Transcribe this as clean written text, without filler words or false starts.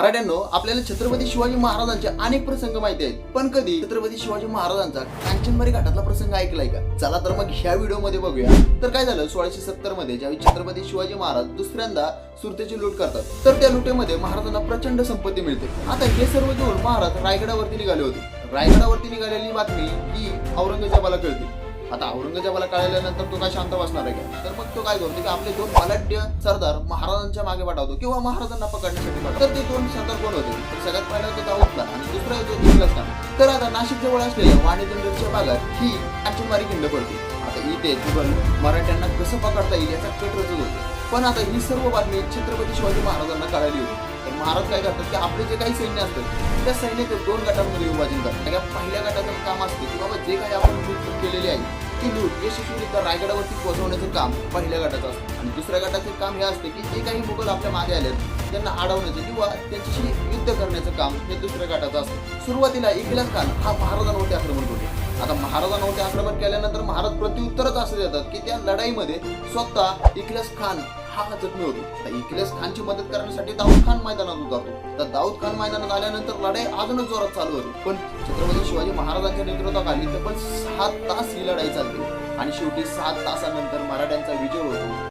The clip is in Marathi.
मराठ्यांनो, आपल्याला छत्रपती शिवाजी महाराजांचे अनेक प्रसंग माहिती आहेत, पण कधी छत्रपती शिवाजी महाराजांचा कांचनमारी घाटातला प्रसंग ऐकलाय का? चला तर मग ह्या व्हिडिओ मध्ये बघूया. तर काय झालं, 1670 मध्ये ज्यावेळी छत्रपती शिवाजी महाराज दुसऱ्यांदा सुरतेची लूट करतात, तर त्या लुटेमध्ये महाराजांना प्रचंड संपत्ती मिळते. आता हे सर्व घेऊन महाराज रायगडावरती निघाले होते. रायगडावरती निघालेली बातमी ही औरंगजेबाला कळते. आता औरंगजेबाला कळल्यानंतर तो काय शांत बसणार आहे का? तर मग तो काय करतो की आपले दोन बलाढ्य सरदार महाराजांच्या मागे पाठवतो किंवा महाराजांना पकडण्यासाठी पाठवतो. तर ते दोन सरदार कोण होते? तर सगळ्यात पहिला होता दाऊद खान आणि दुसरा होता इख्लास खान. तर आता नाशिक जवळ असलेल्या वाणिजनगरच्या भागात ही कांचनमारी खिंड पडते. आता इथे तुरंत मराठ्यांना कसं पकडता येईल याचा कट रचत होतो. पण आता ही सर्व बातमी छत्रपती शिवाजी महाराजांना कळाली होती. तर महाराज काय करतात की आपले जे काही सैन्य असतात त्या सैन्याचे दोन गटांमध्ये विभाजन करतात. सगळ्या पहिल्या गटाचं काम असते की बाबा जे काही आपण लूट केलेली आहे ती लूट यशस्वीरित्या रायगडावरती पोहोचवण्याचं काम पहिल्या गटाचं असतं. आणि दुसऱ्या गटाचे काम हे असते की जे काही मुघल आपल्या मागे आले त्यांना अडवण्याचं किंवा त्यांच्याशी युद्ध करण्याचं काम हे दुसऱ्या गटाचं असतं. सुरुवातीला इख्लास खान हा महाराजांवरती आक्रमण करतो. आता महाराजांवरती आक्रमण केल्यानंतर महाराज प्रत्युत्तरच असं देतात की त्या लढाईमध्ये स्वतः इख्लास खान हा जखमी होतो. तर इख्लास खानची मदत करण्यासाठी दाऊद खान मैदानात उतरतो. तर दाऊद खान मैदानात आल्यानंतर लढाई अजूनच जोरात चालू होती. पण छत्रपती शिवाजी महाराजांच्या नेतृत्वाखाली तब्बल 7 तास ही लढाई चालते आणि शेवटी 7 तासानंतर मराठ्यांचा विजय होतो.